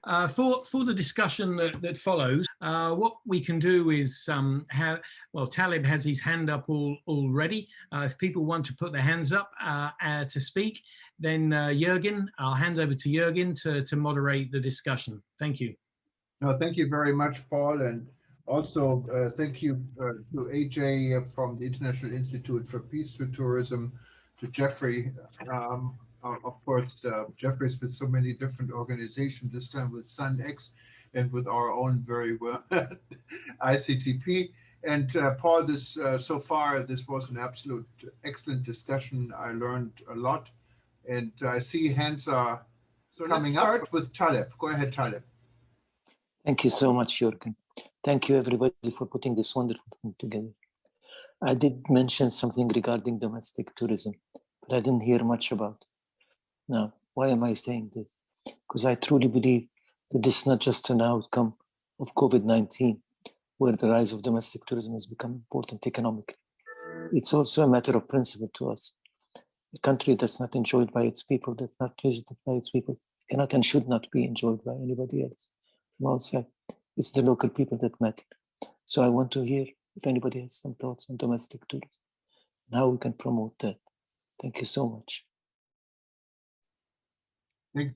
For the discussion that follows, what we can do is Taleb has his hand up already. If people want to put their hands up to speak, then Jürgen, I'll hand over to Jürgen to moderate the discussion. Thank you. No, thank you very much, Paul, and also thank you to AJ from the International Institute for Peace through Tourism, to Jeffrey. Of course, Jeffrey's with so many different organizations, this time with SunX and with our own very well ICTP. And Paul, this so far, this was an absolute excellent discussion. I learned a lot, and I see hands are coming up with Taleb. Go ahead, Taleb. Thank you so much, Jürgen. Thank you, everybody, for putting this wonderful thing together. I did mention something regarding domestic tourism, but I didn't hear much about it. Now, why am I saying this? Because I truly believe that this is not just an outcome of COVID-19, where the rise of domestic tourism has become important economically. It's also a matter of principle to us. A country that's not enjoyed by its people, that's not visited by its people, cannot and should not be enjoyed by anybody else from outside. It's the local people that matter. So I want to hear if anybody has some thoughts on domestic tourism and how we can promote that. Thank you so much.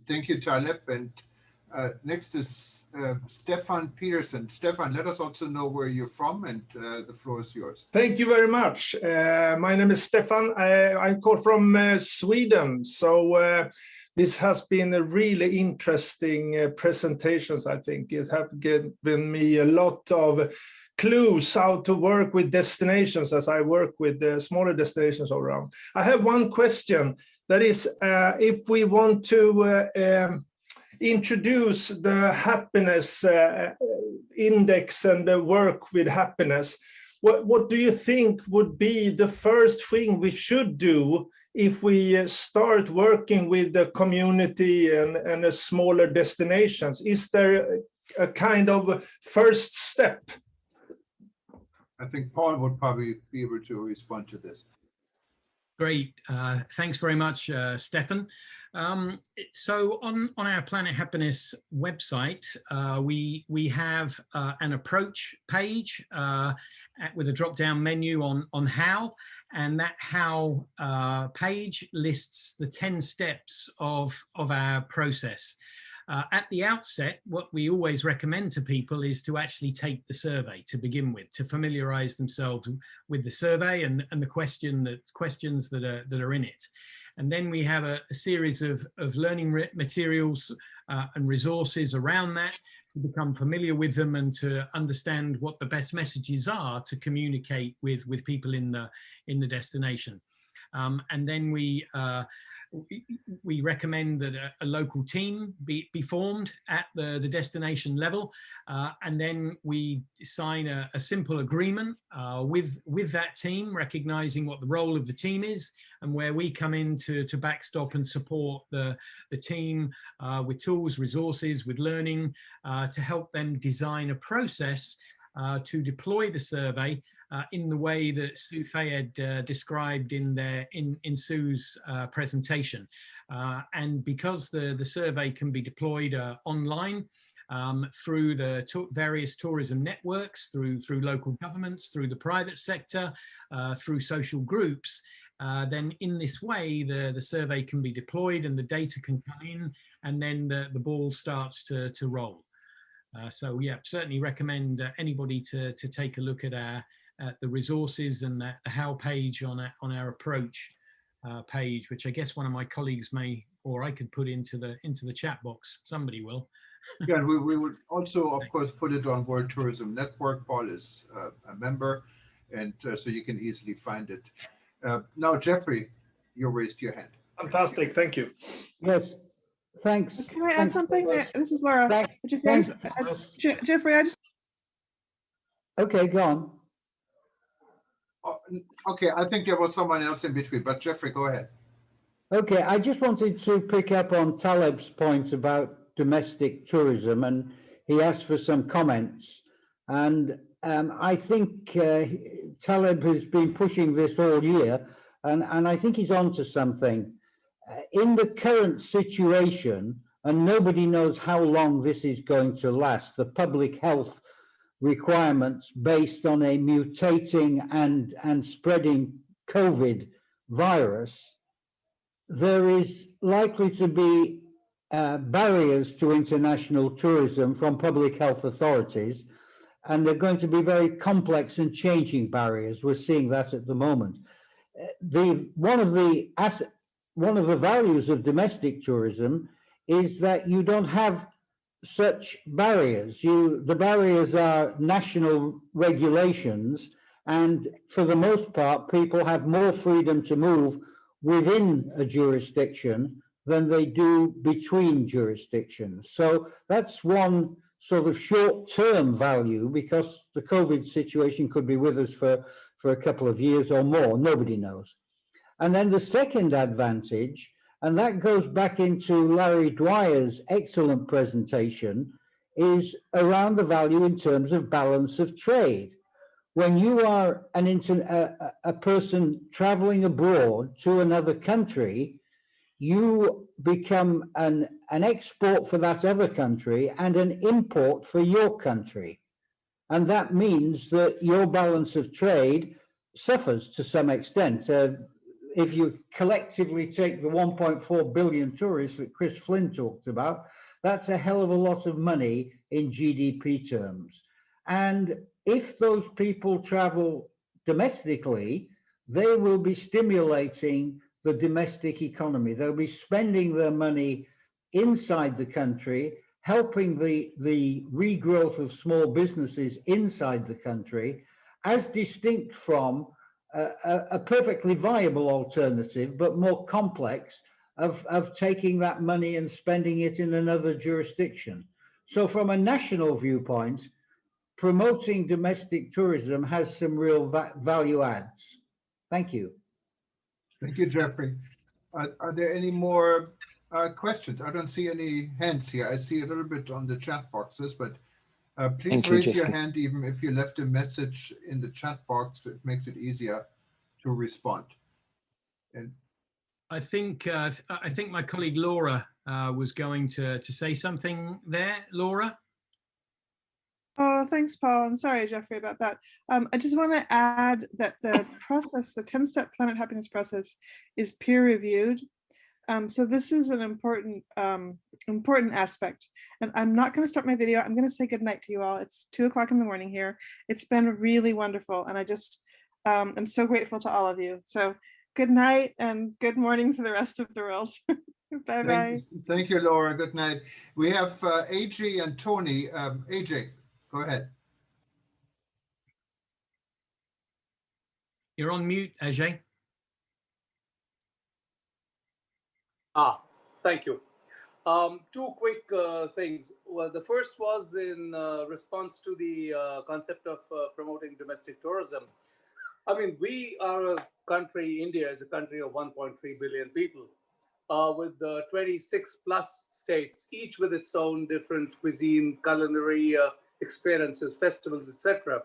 Thank you, Taleb. And next is Stefan Peterson. Stefan, let us also know where you're from, and the floor is yours. Thank you very much. My name is Stefan. I'm called from Sweden. So this has been a really interesting presentations, I think. It has given me a lot of clues how to work with destinations as I work with the smaller destinations all around. I have one question. That is, if we want to introduce the happiness index and the work with happiness, what do you think would be the first thing we should do if we start working with the community and the smaller destinations? Is there a kind of first step? I think Paul would probably be able to respond to this. Great. Thanks very much, Stefan. So on our Planet Happiness website, we have an approach page with a drop-down menu on how, and that how page lists the 10 steps of our process. At the outset, what we always recommend to people is to actually take the survey to begin with, to familiarize themselves with the survey and the questions that are in it. And then we have a series of learning materials and resources around that to become familiar with them and to understand what the best messages are to communicate with people in the destination. And then we recommend that a local team be formed at the destination level, and then we sign a simple agreement with that team, recognizing what the role of the team is and where we come in to backstop and support the team with tools, resources, with learning to help them design a process to deploy the survey in the way that Sue Fayed described in Sue's presentation. And because the survey can be deployed online through the various tourism networks, through local governments, through the private sector, through social groups, then in this way the survey can be deployed and the data can come in, and then the ball starts to roll. So yeah, certainly recommend anybody to take a look at the resources and the how page on our approach page, which I guess one of my colleagues may, or I could put into the chat box. Somebody will. Yeah, we would also, of course, put it on World Tourism Network. Paul is a member, and so you can easily find it. Now, Jeffrey, you raised your hand. Fantastic, thank you. Yes, thanks. Can I add something? This is Laura. Jeffrey, I just. Okay, go on. Okay, I think there was someone else in between, but Jeffrey, go ahead. Okay, I just wanted to pick up on Taleb's point about domestic tourism, and he asked for some comments. And I think Taleb has been pushing this all year, and I think he's onto something. In the current situation, and nobody knows how long this is going to last. The public health requirements based on a mutating and spreading COVID virus, there is likely to be barriers to international tourism from public health authorities, and they're going to be very complex and changing barriers. We're seeing that at the moment. One of the values of domestic tourism is that you don't have such barriers. The barriers are national regulations, and for the most part, people have more freedom to move within a jurisdiction than they do between jurisdictions. So that's one sort of short-term value, because the COVID situation could be with us for a couple of years or more, nobody knows. And then the second advantage, and that goes back into Larry Dwyer's excellent presentation, is around the value in terms of balance of trade. When you are a person traveling abroad to another country, you become an export for that other country and an import for your country. And that means that your balance of trade suffers to some extent. If you collectively take the 1.4 billion tourists that Chris Flynn talked about, that's a hell of a lot of money in GDP terms. And if those people travel domestically, they will be stimulating the domestic economy. They'll be spending their money inside the country, helping the regrowth of small businesses inside the country, as distinct from a perfectly viable alternative, but more complex, of taking that money and spending it in another jurisdiction. So from a national viewpoint, promoting domestic tourism has some real value adds. Thank you. Thank you, Jeffrey. Are there any more questions? I don't see any hands here. I see a little bit on the chat boxes, but please raise your hand even if you left a message in the chat box. It makes it easier to respond. And I think my colleague Laura was going to say something there. Laura? Oh, thanks, Paul. And sorry, Jeffrey, about that. I just want to add that the process, the 10-step planet happiness process, is peer-reviewed. So this is an important aspect. And I'm not going to start my video. I'm going to say goodnight to you all. It's 2 o'clock in the morning here. It's been really wonderful. And I just, I'm so grateful to all of you. So good night and good morning to the rest of the world. Bye-bye. Thank you, Laura. Good night. We have AJ and Tony. AJ, go ahead. You're on mute, Ajay. Thank you. 2 quick things. Well, the first was in response to the concept of promoting domestic tourism. I mean, we are a country, India is a country of 1.3 billion people, with 26 plus states, each with its own different cuisine, culinary experiences, festivals, etc.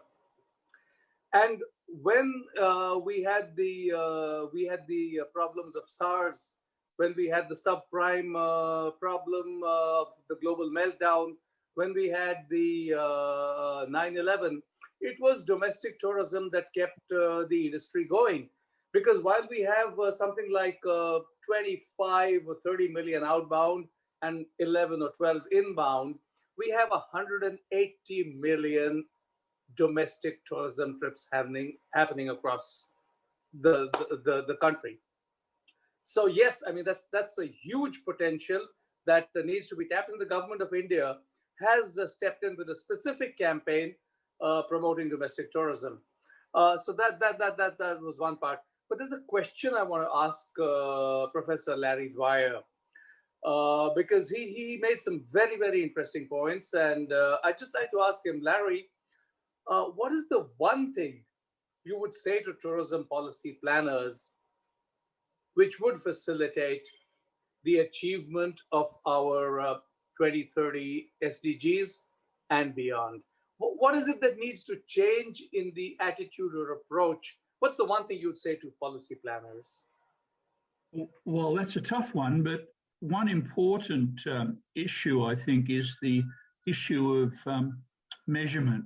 And when we had the problems of SARS, when we had the subprime problem of the global meltdown, when we had the 9/11, it was domestic tourism that kept the industry going. Because while we have something like 25 or 30 million outbound and 11 or 12 inbound, we have 180 million domestic tourism trips happening across the country. So yes, I mean, that's a huge potential that needs to be tapped, and the government of India has stepped in with a specific campaign promoting domestic tourism. So that was one part. But there's a question I want to ask Professor Larry Dwyer, because he made some very, very interesting points. And I'd just like to ask him, Larry, what is the one thing you would say to tourism policy planners which would facilitate the achievement of our 2030 SDGs and beyond? What is it that needs to change in the attitude or approach? What's the one thing you'd say to policy planners? Well, that's a tough one, but one important issue, I think, is the issue of measurement.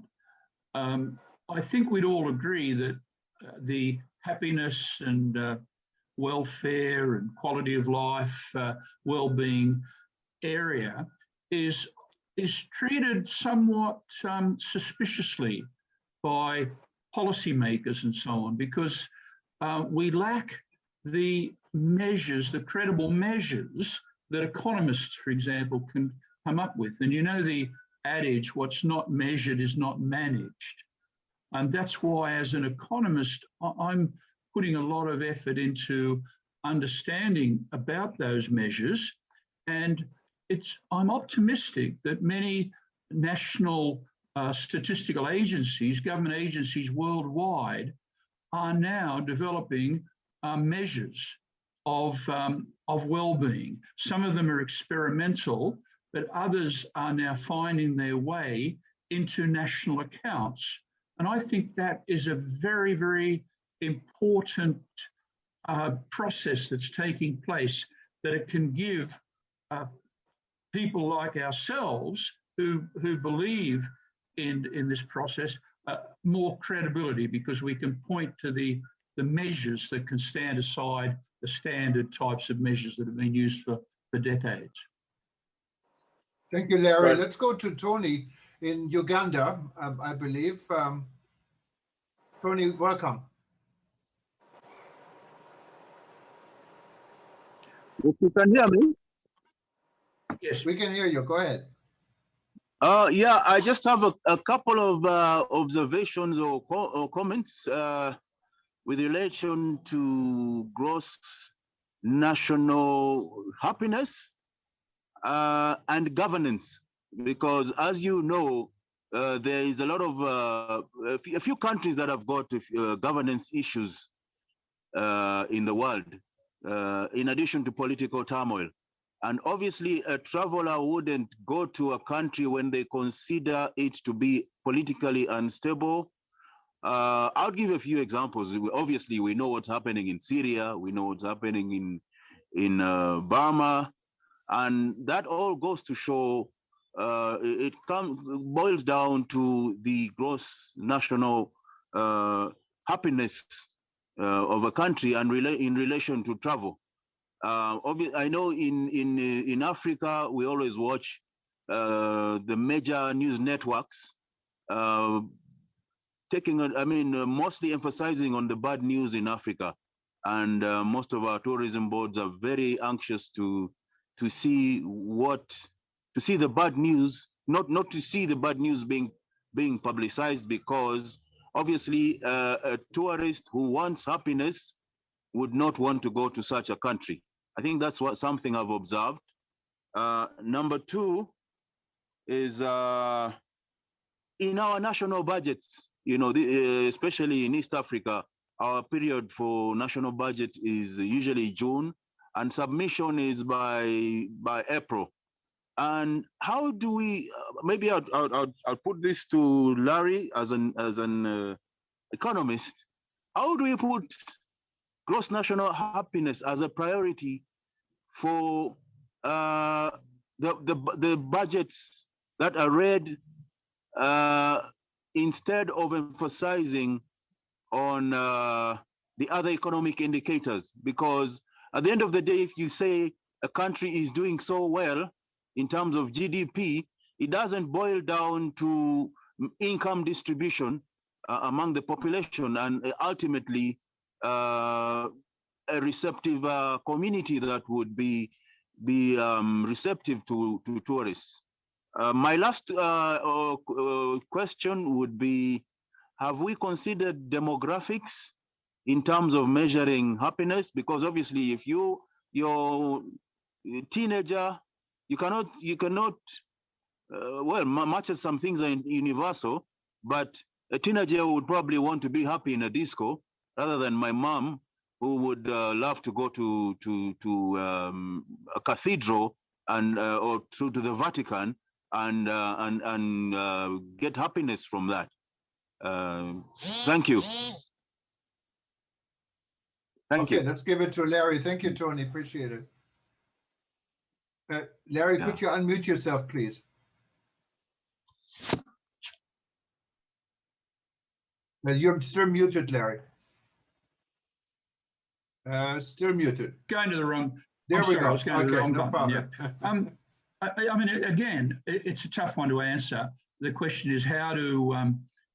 I think we'd all agree that the happiness and welfare and quality of life, well-being area is treated somewhat suspiciously by policymakers and so on, because we lack the measures, the credible measures that economists, for example, can come up with. And you know the adage, what's not measured is not managed. And that's why, as an economist, I'm putting a lot of effort into understanding about those measures. And I'm optimistic that many national statistical agencies, government agencies worldwide, are now developing measures of well-being. Some of them are experimental, but others are now finding their way into national accounts. And I think that is a very, very important process that's taking place, that it can give people like ourselves who believe in this process more credibility, because we can point to the measures that can stand aside the standard types of measures that have been used for decades. Thank you, Larry. Right. Let's go to Tony in Uganda, I believe. Tony, welcome. If you can hear me? Yes, we can hear you. Go ahead. Yeah, I just have a couple of observations or comments with relation to gross national happiness and governance, because as you know, there is a lot of a few countries that have got governance issues in the world, in addition to political turmoil. And obviously, a traveler wouldn't go to a country when they consider it to be politically unstable. I'll give a few examples. Obviously, we know what's happening in Syria. We know what's happening in Burma. And that all goes to show it boils down to the gross national happiness of a country and in relation to travel. I know in Africa, we always watch the major news networks mostly emphasizing on the bad news in Africa. And most of our tourism boards are very anxious to see the bad news, not to see the bad news being publicized, because obviously a tourist who wants happiness would not want to go to such a country. I think that's something I've observed. Number two is in our national budgets, especially in East Africa, our period for national budget is usually June, and submission is by April. And how do we? Maybe I'll put this to Larry as an economist. How do we put gross national happiness as a priority for the budgets that are read, instead of emphasizing on the other economic indicators? Because at the end of the day, if you say a country is doing so well in terms of GDP, it doesn't boil down to income distribution among the population and ultimately a receptive community that would be receptive to tourists. My last question would be, have we considered demographics in terms of measuring happiness? Because obviously, if you're a teenager, you cannot well, much as some things are universal, but a teenager would probably want to be happy in a disco rather than my mom, who would love to go to a cathedral and or to the Vatican and get happiness from that. Thank you. Thank you. Let's give it to Larry. Thank you, Tony. Appreciate it. Larry, could you unmute yourself, please? You're still muted, Larry. Still muted. Going to the wrong. There we go. I was going to the wrong no button. problem. Yeah. I mean, again, it's a tough one to answer. The question is, how do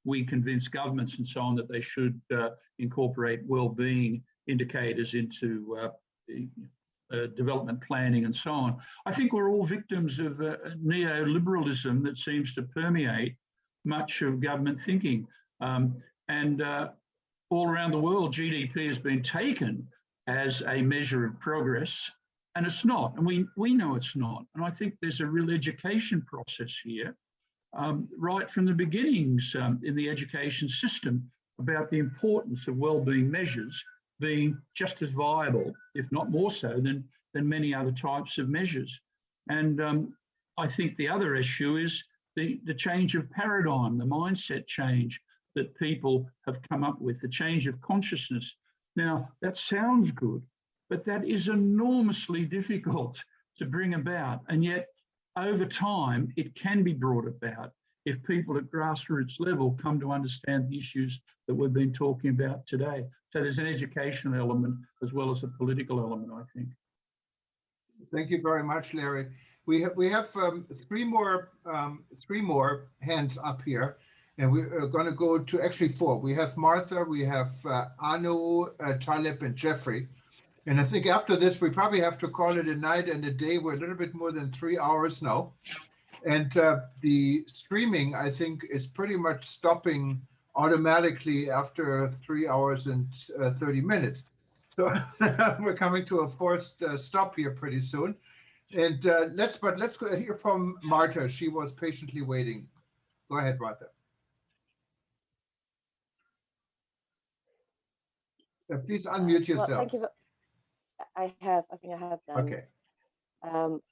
we convince governments and so on that they should incorporate well-being indicators into development planning and so on? I think we're all victims of neoliberalism that seems to permeate much of government thinking. All around the world, GDP has been taken as a measure of progress, and it's not. And we know it's not. And I think there's a real education process here, right from the beginnings in the education system, about the importance of well-being measures being just as viable, if not more so, than many other types of measures. And I think the other issue is the change of paradigm, the mindset change that people have come up with, the change of consciousness. Now, that sounds good, but that is enormously difficult to bring about. And yet, over time, it can be brought about if people at grassroots level come to understand the issues that we've been talking about today. So there's an educational element as well as a political element, I think. Thank you very much, Larry. We have three more hands up here, and we're going to go to actually four. We have Martha, we have Anu, Taleb, and Jeffrey. And I think after this, we probably have to call it a night and a day. We're a little bit more than 3 hours now. And the streaming, I think, is pretty much stopping automatically after 3 hours and 30 minutes. So we're coming to a forced stop here pretty soon. And let's go hear from Martha. She was patiently waiting. Go ahead, Martha. Please unmute yourself. Well, thank you. I think I have done. Okay.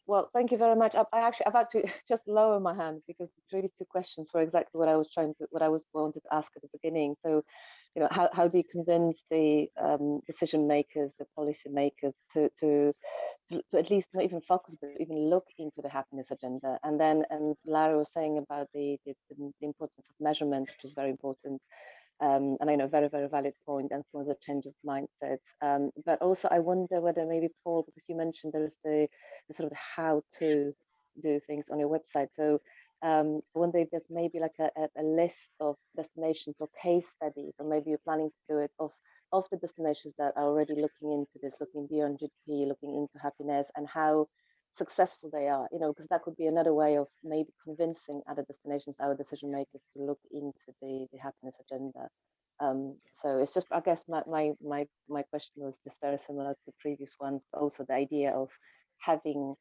Well, thank you very much. I've actually just lower my hand because the previous two questions were exactly what I wanted to ask at the beginning. So, you know, how do you convince the decision makers, the policy makers, to at least not even focus, but even look into the happiness agenda? And Larry was saying about the importance of measurement, which is very important. And I know very, very valid point, and was a change of mindsets. But also I wonder whether maybe, Paul, because you mentioned there is the sort of how to do things on your website. So I wonder if there's maybe like a list of destinations or case studies, or maybe you're planning to do it of the destinations that are already looking into this, looking beyond GDP, looking into happiness and how successful they are, you know, because that could be another way of maybe convincing other destinations, our decision makers, to look into the happiness agenda. So it's just, I guess my question was just very similar to the previous ones, but also the idea of having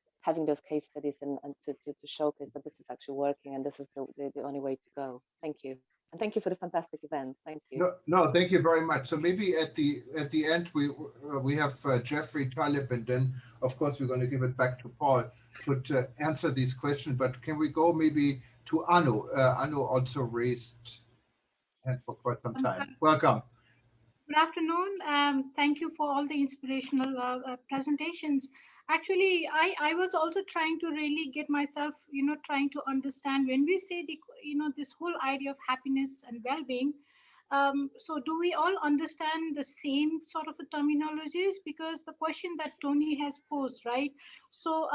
those case studies and to showcase that this is actually working and this is the only way to go. Thank you. And thank you for the fantastic event. Thank you. No, thank you very much. So maybe at the end we have Jeffrey, Taleb, and then of course we're going to give it back to Paul to answer these questions. But can we go maybe to Anu? Anu also raised hand for quite some time. Welcome. Good afternoon. Thank you for all the inspirational presentations. Actually, I was also trying to really get myself, you know, trying to understand when we say this whole idea of happiness and well-being. So do we all understand the same sort of terminologies? Because the question that Tony has posed, right? So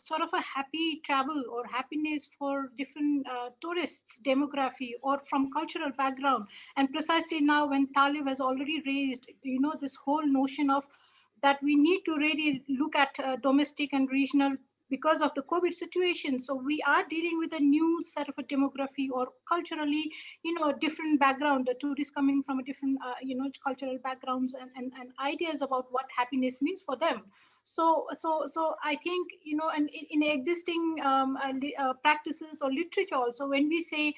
sort of a happy travel or happiness for different tourists, demography, or from cultural background. And precisely now when Taleb has already raised, you know, this whole notion of that we need to really look at domestic and regional because of the COVID situation. So we are dealing with a new set of a demography or culturally, you know, a different background, the tourists coming from a different, cultural backgrounds and ideas about what happiness means for them. So I think, you know, and in existing practices or literature also, when we say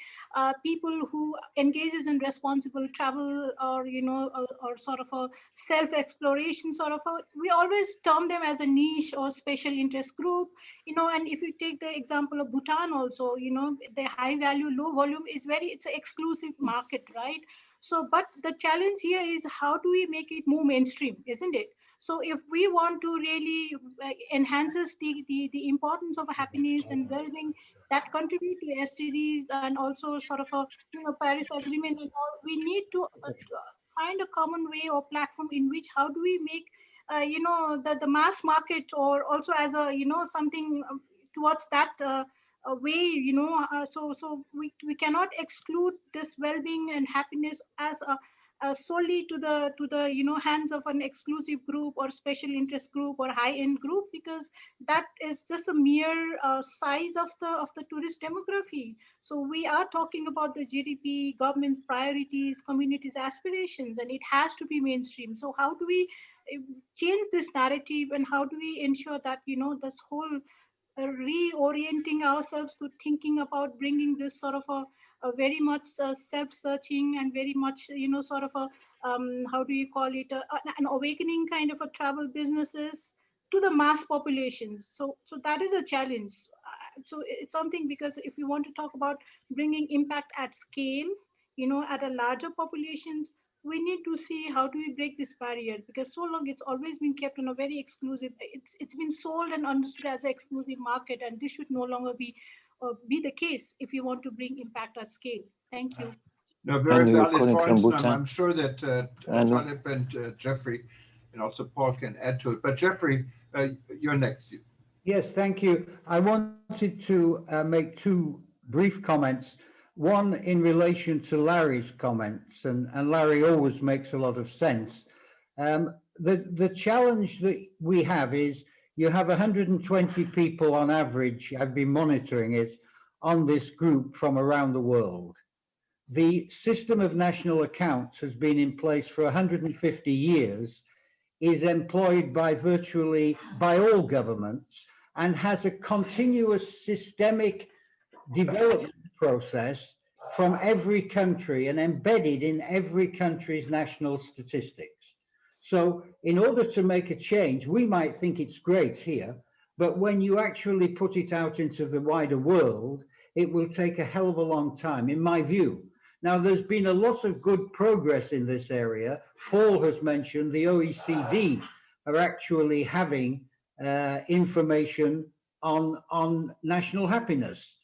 people who engages in responsible travel or, you know, or sort of a self-exploration sort of we always term them as a niche or special interest group, you know. And if you take the example of Bhutan also, you know, the high value, low volume is it's an exclusive market, right? So, but the challenge here is how do we make it more mainstream, isn't it? So if we want to really enhances the importance of happiness and well-being that contribute to SDGs and also sort of a Paris Agreement and all, we need to find a common way or platform in which how do we make the mass market or also as a something towards that way, so we cannot exclude this well-being and happiness as a solely to the hands of an exclusive group or special interest group or high-end group, because that is just a mere size of the tourist demography. So we are talking about the GDP, government priorities, communities' aspirations, and it has to be mainstream. So how do we change this narrative, and how do we ensure that this whole reorienting ourselves to thinking about bringing this sort of a very much self-searching and very much sort of a how do you call it, an awakening kind of a travel businesses to the mass populations. So that is a challenge. So it's something, because if we want to talk about bringing impact at scale, at a larger populations, we need to see how do we break this barrier, because so long it's always been kept in a very exclusive, it's been sold and understood as an exclusive market, and this should no longer be the case if you want to bring impact at scale. Thank you. No, very valid points. I'm sure that Taleb and Jeffrey and also Paul can add to it. But Jeffrey, you're next. Yes, thank you. I wanted to make two brief comments. One in relation to Larry's comments, and Larry always makes a lot of sense. The challenge that we have is you have 120 people on average, I've been monitoring it, on this group from around the world. The system of national accounts has been in place for 150 years, is employed by virtually by all governments, and has a continuous systemic development process from every country and embedded in every country's national statistics. So in order to make a change, we might think it's great here, but when you actually put it out into the wider world, it will take a hell of a long time, in my view. Now, there's been a lot of good progress in this area. Paul has mentioned the OECD are actually having information on national happiness.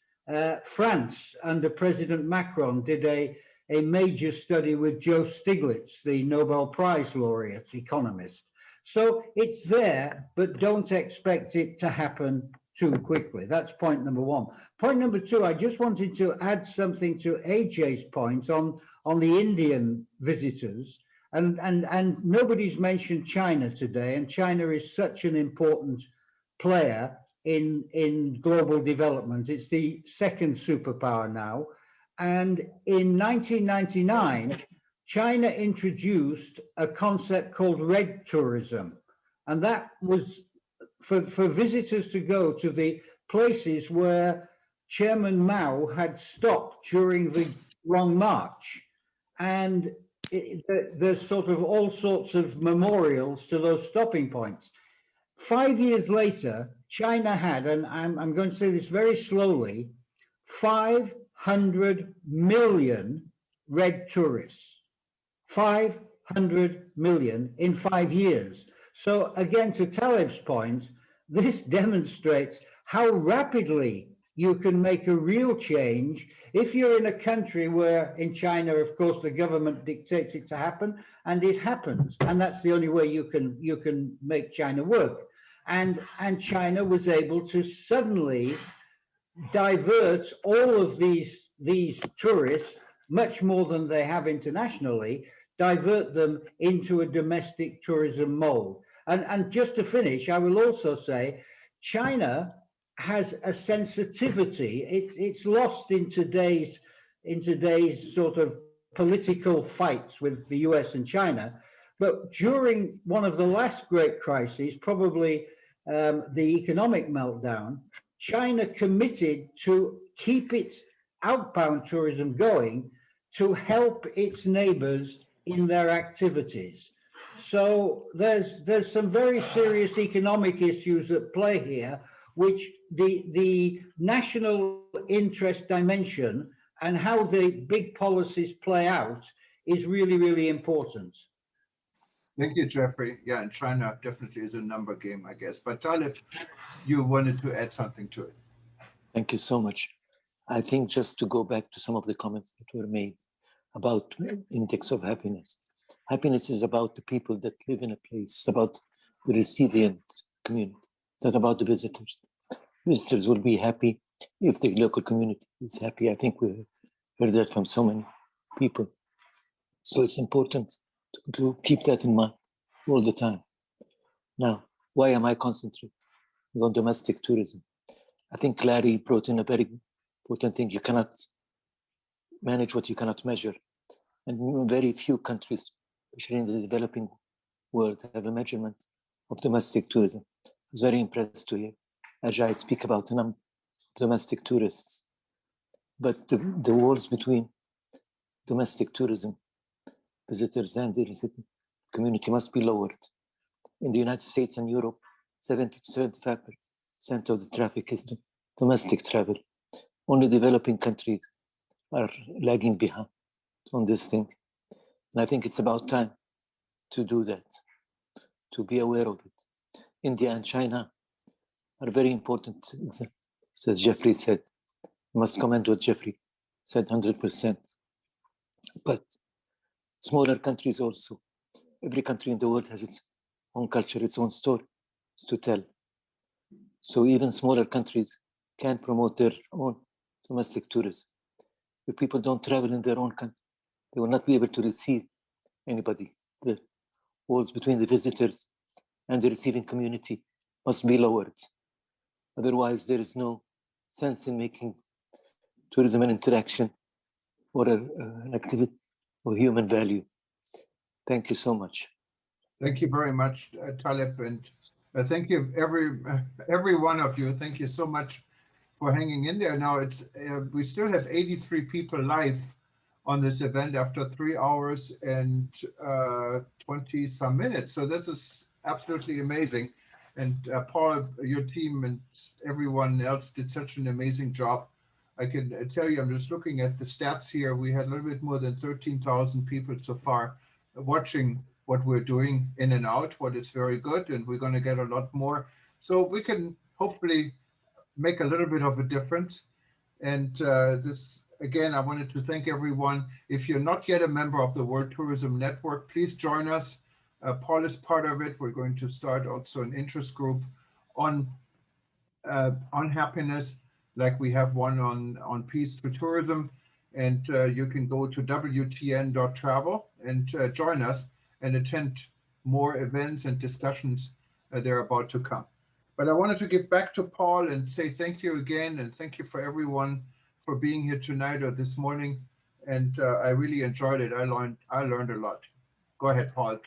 France, under President Macron, did a major study with Joe Stiglitz, the Nobel Prize laureate economist. So it's there, but don't expect it to happen too quickly. That's point number one. Point number two, I just wanted to add something to AJ's point on the Indian visitors. And nobody's mentioned China today, and China is such an important player in global development. It's the second superpower now. And in 1999, China introduced a concept called red tourism. And that was for visitors to go to the places where Chairman Mao had stopped during the Long March. And there's sort of all sorts of memorials to those stopping points. 5 years later, China had, and I'm going to say this very slowly, 500 million red tourists. 500 million in 5 years. So again, to Taleb's point, this demonstrates how rapidly you can make a real change if you're in a country where, in China, of course, the government dictates it to happen, and it happens, and that's the only way you can make China work. And China was able to suddenly divert all of these tourists, much more than they have internationally, divert them into a domestic tourism mold. And just to finish, I will also say, China has a sensitivity. It's lost in today's sort of political fights with the US and China. But during one of the last great crises, probably the economic meltdown, China committed to keep its outbound tourism going to help its neighbors in their activities. So there's some very serious economic issues at play here, which the national interest dimension and how the big policies play out is really, really important. Thank you, Jeffrey. Yeah, and China definitely is a number game, I guess. But Talib, you wanted to add something to it. Thank you so much. I think just to go back to some of the comments that were made about index of happiness. Happiness is about the people that live in a place, about the recipient community, it's not about the visitors. Visitors will be happy if the local community is happy. I think we heard that from so many people. So it's important to keep that in mind all the time. Now, why am I concentrating on domestic tourism? I think Larry brought in a very important thing. You cannot manage what you cannot measure. And very few countries, especially in the developing world, have a measurement of domestic tourism. I was very impressed to hear Ajay speak about the number of domestic tourists. But the walls between domestic tourism visitors and the community must be lowered. In the United States and Europe, 70 to 75% of the traffic is domestic travel. Only developing countries are lagging behind on this thing. And I think it's about time to do that, to be aware of it. India and China are very important examples. As Jeffrey said, I must comment what Jeffrey said 100%. But smaller countries also, every country in the world has its own culture, its own story to tell. So even smaller countries can promote their own domestic tourism. If people don't travel in their own country, they will not be able to receive anybody. The walls between the visitors and the receiving community must be lowered. Otherwise, there is no sense in making tourism an interaction or an activity of human value. Thank you so much. Thank you very much, Talib, and thank you every one of you. Thank you so much for hanging in there. Now it's we still have 83 people live on this event after 3 hours and 20 some minutes. So this is absolutely amazing. And Paul, your team and everyone else did such an amazing job. I can tell you, I'm just looking at the stats here. We had a little bit more than 13,000 people so far watching what we're doing in and out, what is very good. And we're going to get a lot more. So we can hopefully make a little bit of a difference. And this, again, I wanted to thank everyone. If you're not yet a member of the World Tourism Network, please join us. Paul is part of it. We're going to start also an interest group on happiness, like we have one on peace through tourism. And you can go to wtn.travel and join us and attend more events and discussions they're about to come. But I wanted to give back to Paul and say thank you again, and thank you for everyone for being here tonight or this morning. And I really enjoyed it. I learned a lot. Go ahead, Paul.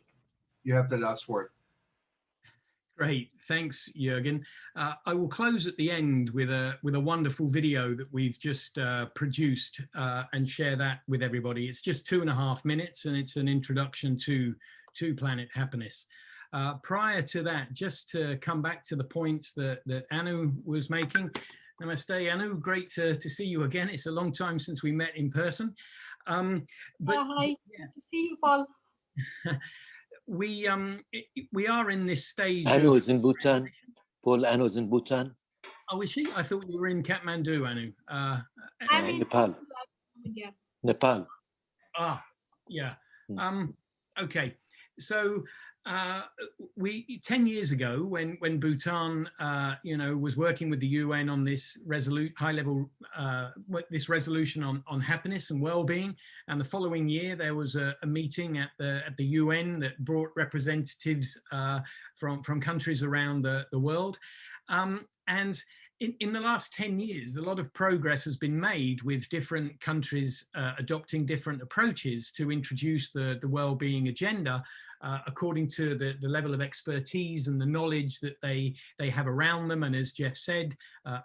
You have the last word. Great, thanks, Jürgen. I will close at the end with a wonderful video that we've just produced and share that with everybody. It's just 2.5 minutes, and it's an introduction to Planet Happiness. Prior to that, just to come back to the points that Anu was making. Namaste, Anu. Great to see you again. It's a long time since we met in person. Hi, yeah. good to see you, Paul. We are in this stage. Anu is in Bhutan. Paul, Anu is in Bhutan. Oh, is she? I thought you were in Kathmandu, Anu. I'm in Nepal. India. Nepal. Ah, yeah. Okay. So 10 years ago, when Bhutan, was working with the UN on this high-level this resolution on happiness and well-being, and the following year there was a meeting at the UN that brought representatives from countries around the world, and in the last 10 years, a lot of progress has been made with different countries adopting different approaches to introduce the well-being agenda according to the level of expertise and the knowledge that they have around them. And as Jeff said,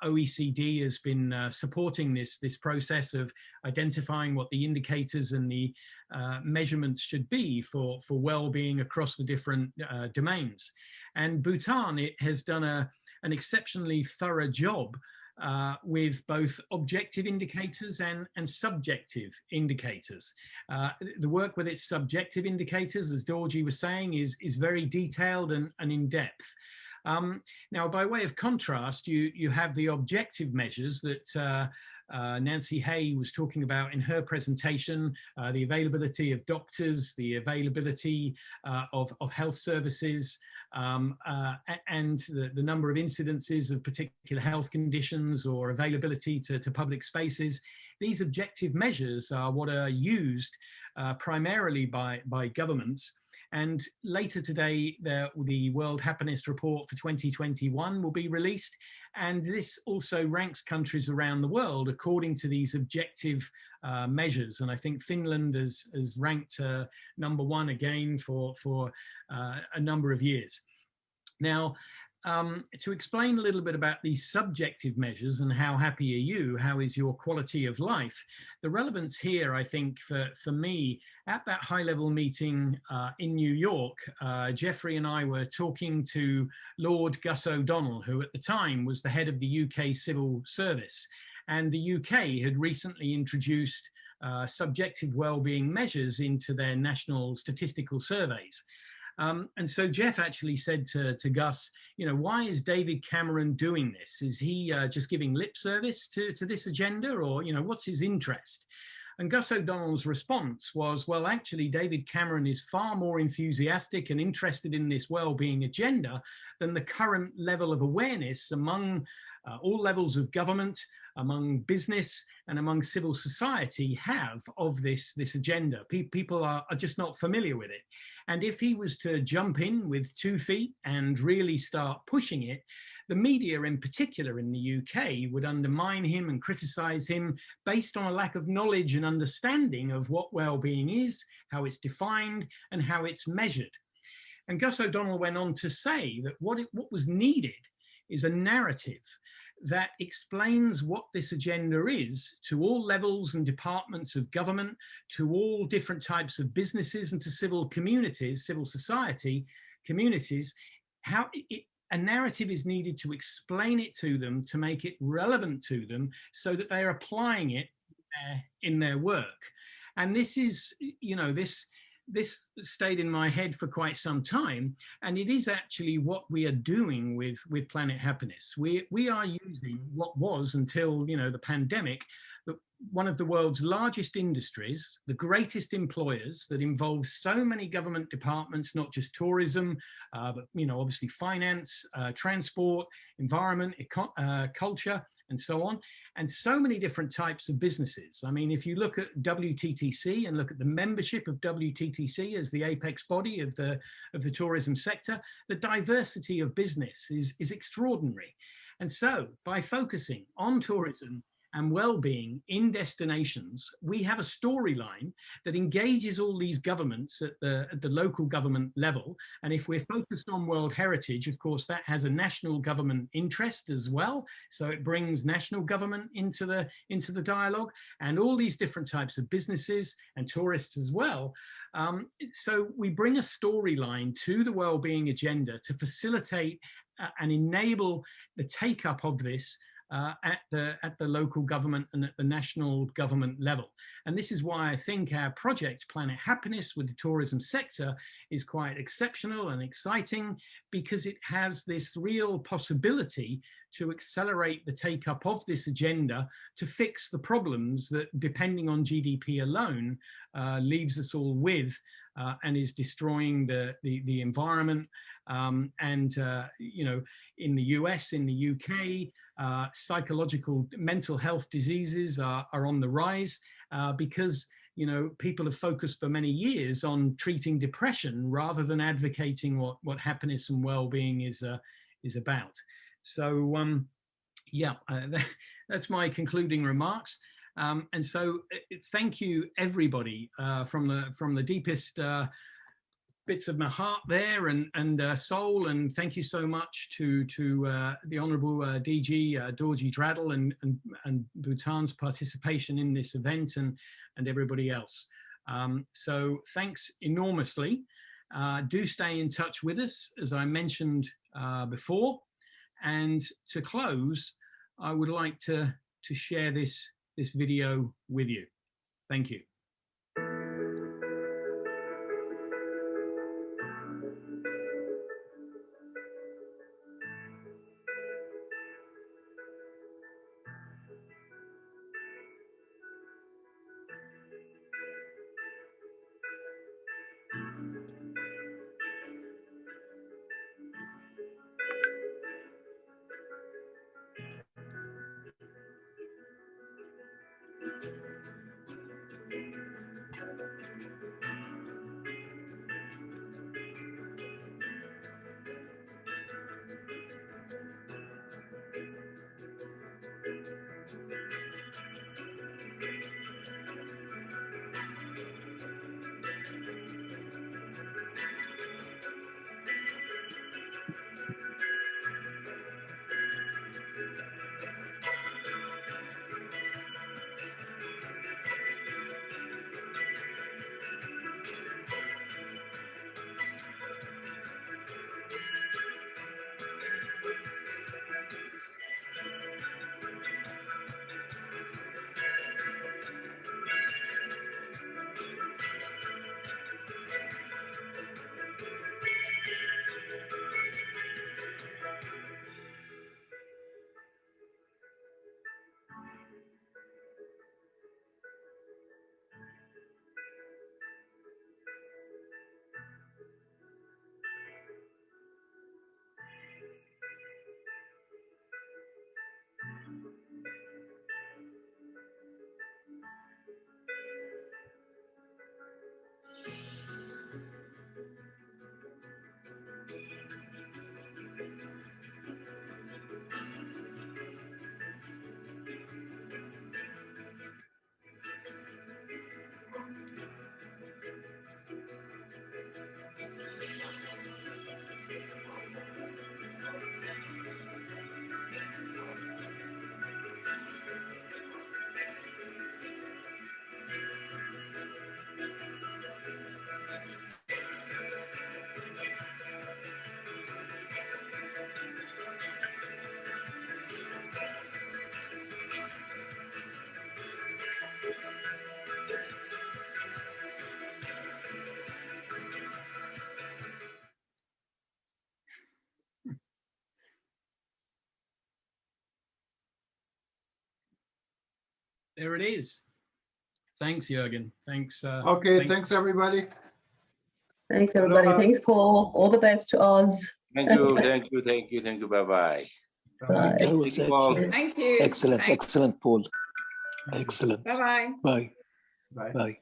OECD has been supporting this process of identifying what the indicators and the measurements should be for well-being across the different domains. And Bhutan, it has done an exceptionally thorough job with both objective indicators and subjective indicators. The work with its subjective indicators, as Dorji was saying, is very detailed and in-depth. Now, by way of contrast, you have the objective measures that Nancy Hay was talking about in her presentation, the availability of doctors, the availability of health services, and the number of incidences of particular health conditions or availability to public spaces. These objective measures are what are used primarily by governments. And later today, the World Happiness Report for 2021 will be released. And this also ranks countries around the world according to these objective measures. And I think Finland has ranked #1 again for a number of years. Now, to explain a little bit about these subjective measures and how happy are you, how is your quality of life, the relevance here, I think, for me, at that high-level meeting in New York, Jeffrey and I were talking to Lord Gus O'Donnell, who at the time was the head of the UK Civil Service. And the UK had recently introduced subjective well-being measures into their national statistical surveys. And so Jeff actually said to Gus, you know, why is David Cameron doing this? Is he just giving lip service to this agenda, or, you know, what's his interest? And Gus O'Donnell's response was, well, actually, David Cameron is far more enthusiastic and interested in this well-being agenda than the current level of awareness among all levels of government, among business and among civil society have of this agenda. People are just not familiar with it. And if he was to jump in with 2 feet and really start pushing it, the media in particular in the UK would undermine him and criticize him based on a lack of knowledge and understanding of what well-being is, how it's defined and how it's measured. And Gus O'Donnell went on to say that what was needed is a narrative that explains what this agenda is to all levels and departments of government, to all different types of businesses and to civil communities, civil society communities. A narrative is needed to explain it to them, to make it relevant to them so that they are applying it in their work. And this is, you know, this stayed in my head for quite some time, and it is actually what we are doing with Planet Happiness. We are using what was, until, you know, the pandemic, one of the world's largest industries, the greatest employers that involves so many government departments, not just tourism, but, you know, obviously finance, transport, environment, culture, and so on, and so many different types of businesses. I mean, if you look at WTTC and look at the membership of WTTC as the apex body of the tourism sector, the diversity of business is extraordinary. And so by focusing on tourism and well-being in destinations, we have a storyline that engages all these governments at the local government level. And if we're focused on World Heritage, of course, that has a national government interest as well. So it brings national government into the dialogue, and all these different types of businesses and tourists as well. So we bring a storyline to the well-being agenda to facilitate and enable the take-up of this at the local government and at the national government level. And this is why I think our project, Planet Happiness, with the tourism sector is quite exceptional and exciting, because it has this real possibility to accelerate the take-up of this agenda to fix the problems that, depending on GDP alone, leaves us all with and is destroying the environment. And you know, in the US, in the UK, psychological mental health diseases are on the rise because, you know, people have focused for many years on treating depression rather than advocating what happiness and well-being is about. So yeah, that's my concluding remarks. And so thank you everybody from the deepest bits of my heart there and soul, and thank you so much to the Honourable DG Dorji Draddle and Bhutan's participation in this event, and everybody else. So thanks enormously. Do stay in touch with us, as I mentioned before. And to close, I would like to share this video with you. Thank you. There it is. Thanks, Jürgen. Thanks. Okay, thanks everybody. Thanks everybody. Aloha. Thanks, Paul. All the best to Oz. Thank you, thank you, thank you, thank you. Bye-bye. Bye. That was excellent. Thank you. Excellent, Thanks. excellent, Paul. Excellent. Bye-bye. Bye. Bye. Bye.